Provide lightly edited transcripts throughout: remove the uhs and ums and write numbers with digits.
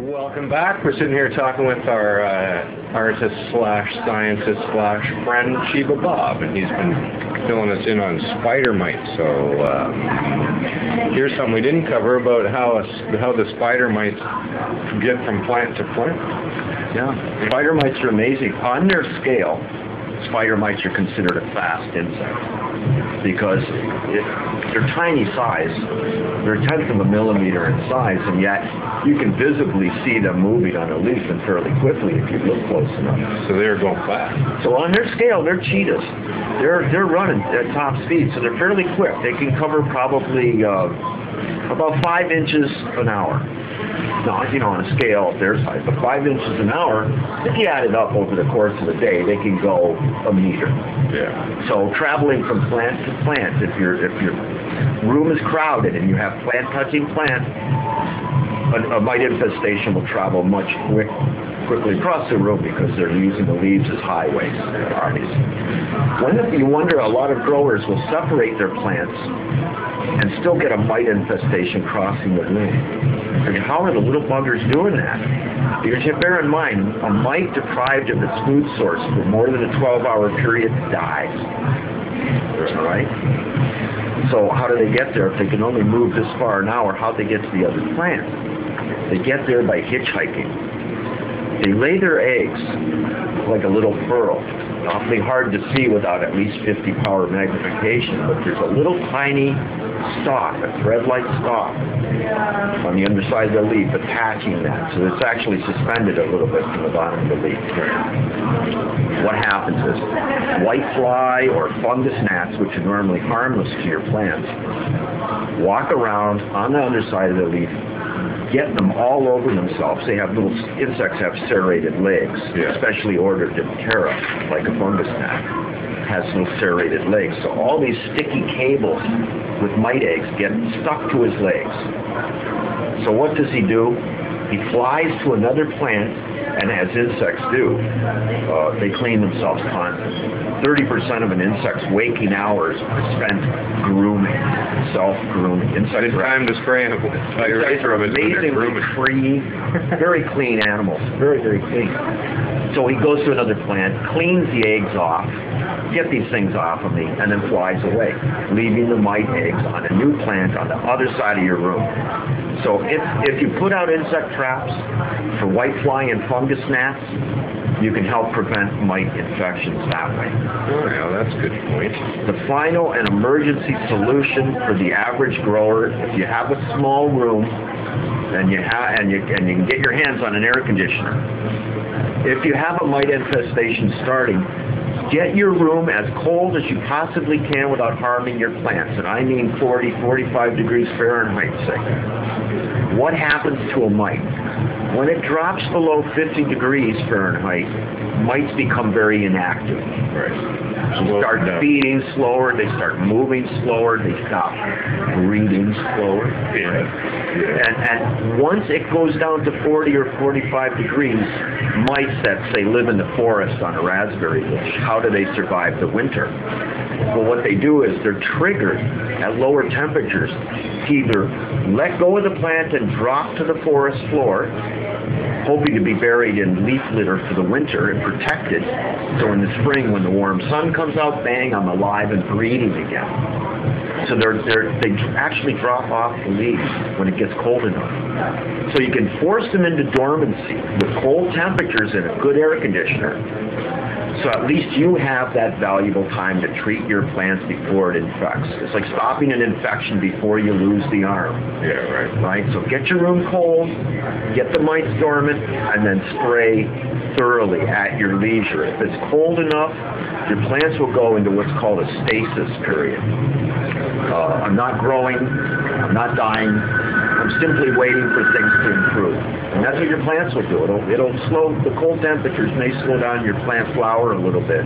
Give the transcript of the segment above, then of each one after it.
Welcome back. We're sitting here talking with our artist/scientist/friend Cheeba Bob, and he's been filling us in on spider mites. So here's something we didn't cover about how the spider mites get from plant to plant. Yeah, spider mites are amazing. On their scale, spider mites are considered a fast insect because they're tiny size. They're a tenth of a millimeter in size, and yet you can visibly see them moving on a leaf and fairly quickly if you look close enough. So they're going fast. So on their scale, they're cheetahs. They're running at top speed, so they're fairly quick. They can cover probably about 5 inches an hour. Now, on a scale of their size, but 5 inches an hour, if you add it up over the course of the day, they can go a meter. Yeah. So traveling from plant to plant, if your room is crowded and you have plant-touching plants, a mite infestation will travel much quickly across the room because they're using the leaves as highways. You wonder, a lot of growers will separate their plants and still get a mite infestation crossing the room. And how are the little buggers doing that? Because you bear in mind, a mite deprived of its food source for more than a 12-hour period dies. All right? So how do they get there? If they can only move this far an hour, how do they get to the other plant? They get there by hitchhiking. They lay their eggs like a little pearl. Awfully hard to see without at least 50 power magnification, but there's a little tiny stalk, a thread-like stalk on the underside of the leaf attaching that. So it's actually suspended a little bit from the bottom of the leaf. What happens is whitefly or fungus gnats, which are normally harmless to your plants, walk around on the underside of the leaf, get them all over themselves. Insects have serrated legs, especially order Diptera, like a fungus gnat, has little serrated legs. So all these sticky cables with mite eggs get stuck to his legs. So what does he do? He flies to another plant, and as insects do, they clean themselves constantly. 30% of an insect's waking hours are spent grooming, self-grooming. Insects time to spray them. Insects are amazingly free, very clean animals, very, very clean. So he goes to another plant, cleans the eggs off, get these things off of me, and then flies away, leaving the mite eggs on a new plant on the other side of your room. So if you put out insect traps for whitefly and fungus gnats, you can help prevent mite infections that way. Oh, yeah, that's a good point. The final and emergency solution for the average grower, if you have a small room and you can get your hands on an air conditioner, if you have a mite infestation starting, get your room as cold as you possibly can without harming your plants. And I mean 40, 45 degrees Fahrenheit, say. What happens to a mite? When it drops below 50 degrees Fahrenheit, mites become very inactive. Right. They start feeding slower, they start moving slower, they stop breathing slower. And once it goes down to 40 or 45 degrees, mites that, say, live in the forest on a raspberry bush, how do they survive the winter? Well, what they do is they're triggered at lower temperatures to either let go of the plant and drop to the forest floor, hoping to be buried in leaf litter for the winter and protected. So in the spring, when the warm sun comes out, bang, I'm alive and breathing again. So they actually drop off the leaves when it gets cold enough. So you can force them into dormancy with cold temperatures and a good air conditioner. So at least you have that valuable time to treat your plants before it infects. It's like stopping an infection before you lose the arm. Yeah, right. Right? So get your room cold, get the mites dormant, and then spray thoroughly at your leisure. If it's cold enough, your plants will go into what's called a stasis period. I'm not growing, I'm not dying, I'm simply waiting for things to improve. And that's what your plants will do. It'll slow, the cold temperatures may slow down your plant flower a little bit.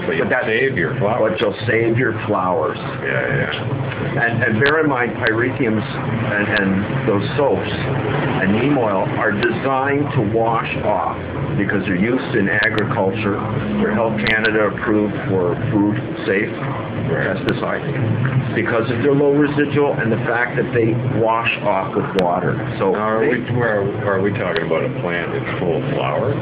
But you'll save your flowers. But you'll save your flowers. Yeah. And bear in mind, pyrethriums and those soaps and neem oil are designed to wash off because they're used in agriculture. They're Health Canada approved for food safe. pesticide because of their low residual and the fact that they wash off with water. So Now, are we talking about a plant in full flower?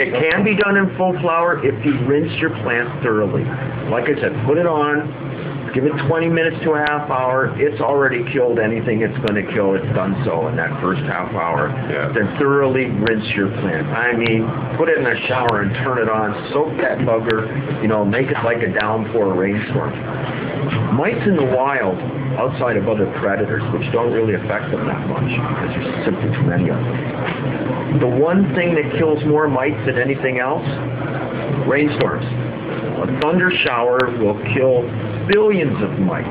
it can be done in full flower if you rinse your plant thoroughly. Like I said, put it on, give it 20 minutes to a half hour. It's already killed anything it's going to kill. It's done so in that first half hour. Yeah. Then thoroughly rinse your plant. I mean, put it in a shower and turn it on. Soak that bugger. Make it like a downpour rainstorm. Mites in the wild, outside of other predators, which don't really affect them that much because there's simply too many of them. The one thing that kills more mites than anything else, rainstorms. A thunder shower will kill billions of mites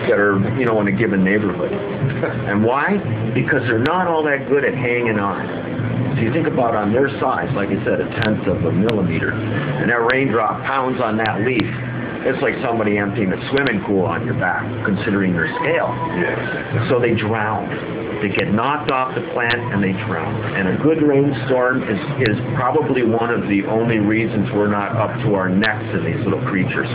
that are, in a given neighborhood. And why? Because they're not all that good at hanging on. So you think about on their size, like I said, 1/10 of a millimeter, and that raindrop pounds on that leaf. It's like somebody emptying a swimming pool on your back, considering their scale. Yes. So they drown. They get knocked off the plant and they drown. And a good rainstorm is probably one of the only reasons we're not up to our necks in these little creatures.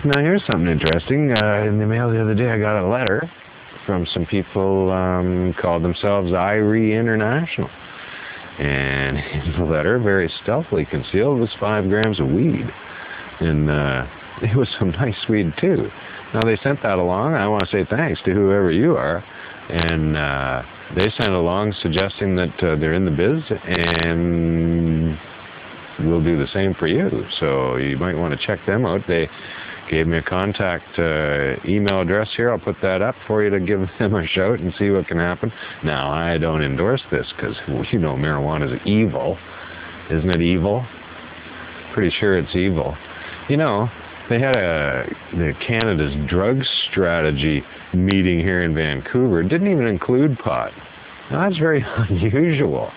Now here's something interesting. In the mail the other day I got a letter from some people called themselves Irie International. And in the letter, very stealthily concealed, was 5 grams of weed. And it was some nice weed too. Now they sent that along. I want to say thanks to whoever you are. And they sent along suggesting that they're in the biz and we'll do the same for you. So you might want to check them out. They gave me a contact email address here. I'll put that up for you to give them a shout and see what can happen. Now, I don't endorse this because, marijuana is evil. Isn't it evil? Pretty sure it's evil. They had the Canada's drug strategy meeting here in Vancouver. It didn't even include pot. Now, that's very unusual.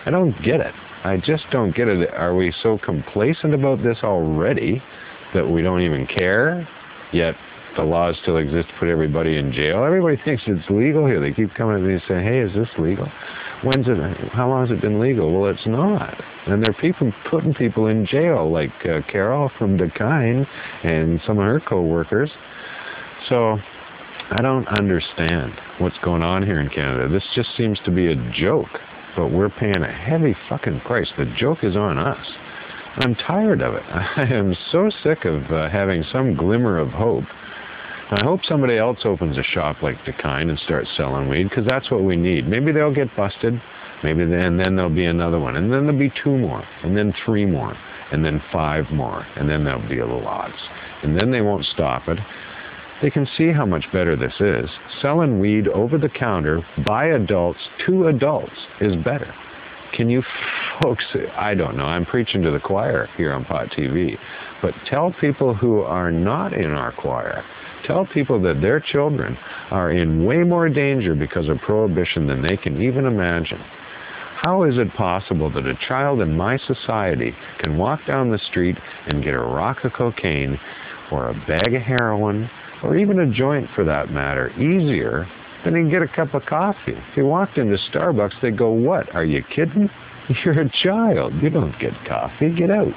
I don't get it. I just don't get it. Are we so complacent about this already that we don't even care, yet the laws still exist to put everybody in jail? Everybody thinks it's legal here. They keep coming to me and saying, hey, is this legal? How long has it been legal? Well, it's not. And there are putting people in jail, like Carol from Kine and some of her co-workers. So I don't understand what's going on here in Canada. This just seems to be a joke, but we're paying a heavy fucking price. The joke is on us. I'm tired of it. I am so sick of having some glimmer of hope. I hope somebody else opens a shop like Kine and starts selling weed, because that's what we need. Maybe they'll get busted, and then there'll be another one, and then there'll be 2 more, and then 3 more, and then 5 more, and then there'll be lots. And then they won't stop it. They can see how much better this is. Selling weed over the counter by adults to adults is better. Can you folks, I don't know, I'm preaching to the choir here on Pot TV, but tell people who are not in our choir, tell people that their children are in way more danger because of prohibition than they can even imagine. How is it possible that a child in my society can walk down the street and get a rock of cocaine or a bag of heroin, or even a joint for that matter, easier than he can get a cup of coffee? If he walked into Starbucks, they'd go, what, are you kidding? You're a child. You don't get coffee. Get out.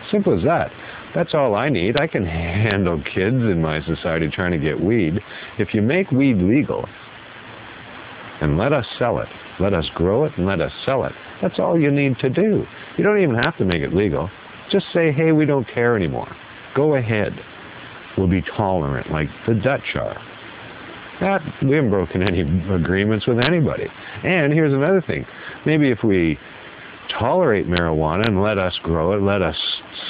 Simple as that. That's all I need. I can handle kids in my society trying to get weed. If you make weed legal and let us sell it, let us grow it and let us sell it, that's all you need to do. You don't even have to make it legal. Just say, hey, we don't care anymore. Go ahead. We'll be tolerant like the Dutch are. We haven't broken any agreements with anybody. And here's another thing. Maybe if we tolerate marijuana and let us grow it, let us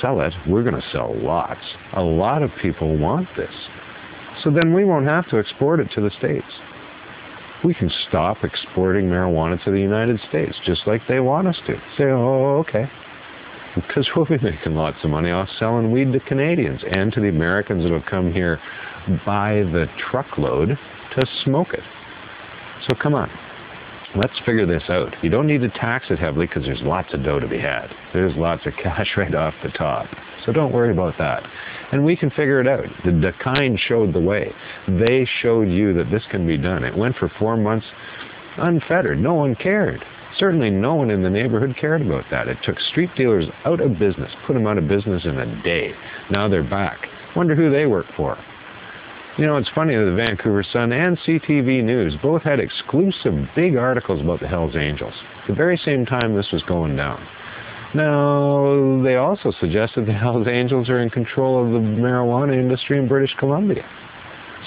sell it, we're going to sell lots. A lot of people want this. So then we won't have to export it to the States. We can stop exporting marijuana to the United States, just like they want us to. Say, oh, okay. Because we'll be making lots of money off selling weed to Canadians and to the Americans that will come here by the truckload to smoke it. So come on. Let's figure this out. You don't need to tax it heavily because there's lots of dough to be had. There's lots of cash right off the top. So don't worry about that. And we can figure it out. The Kine showed the way. They showed you that this can be done. It went for 4 months unfettered. No one cared. Certainly no one in the neighborhood cared about that. It took street dealers out of business, put them out of business in a day. Now they're back. Wonder who they work for. You know, it's funny that the Vancouver Sun and CTV News both had exclusive big articles about the Hells Angels, the very same time this was going down. Now, they also suggested the Hells Angels are in control of the marijuana industry in British Columbia.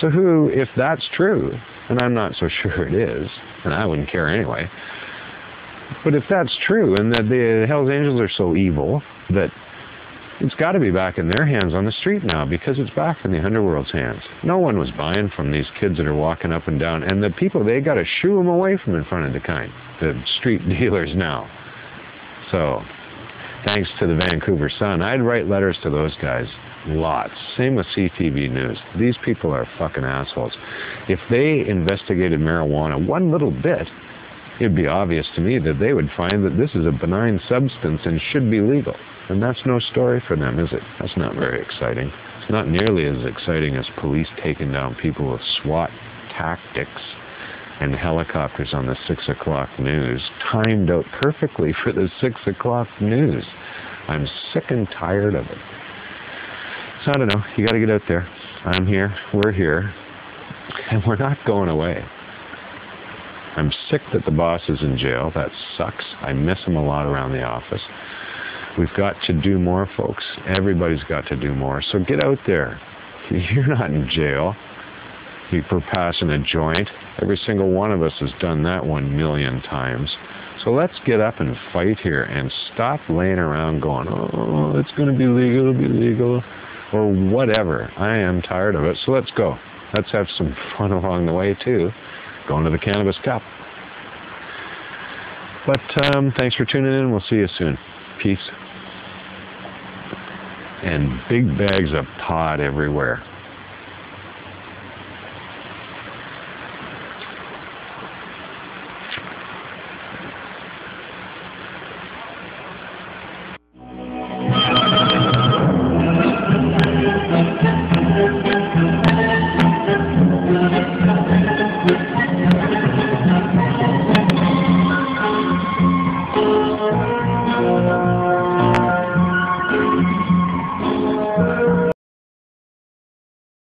So who, if that's true, and I'm not so sure it is, and I wouldn't care anyway, but if that's true and that the Hells Angels are so evil that it's got to be back in their hands on the street now because it's back in the underworld's hands. No one was buying from these kids that are walking up and down. And the people, they got to shoo them away from in front of the Kine, the street dealers now. So, thanks to the Vancouver Sun, I'd write letters to those guys. Lots. Same with CTV News. These people are fucking assholes. If they investigated marijuana one little bit, it'd be obvious to me that they would find that this is a benign substance and should be legal. And that's no story for them, is it? That's not very exciting. It's not nearly as exciting as police taking down people with SWAT tactics and helicopters on the 6 o'clock news, timed out perfectly for the 6 o'clock news. I'm sick and tired of it. So I don't know. You got to get out there. I'm here. We're here. And we're not going away. I'm sick that the boss is in jail. That sucks. I miss him a lot around the office. We've got to do more, folks. Everybody's got to do more. So get out there. You're not in jail. You're passing a joint. Every single one of us has done that 1 million times. So let's get up and fight here and stop laying around going, oh, it's going to be legal, it'll be legal, or whatever. I am tired of it. So let's go. Let's have some fun along the way, too. Going to the Cannabis Cup. But thanks for tuning in. We'll see you soon. Peace. And big bags of pot everywhere.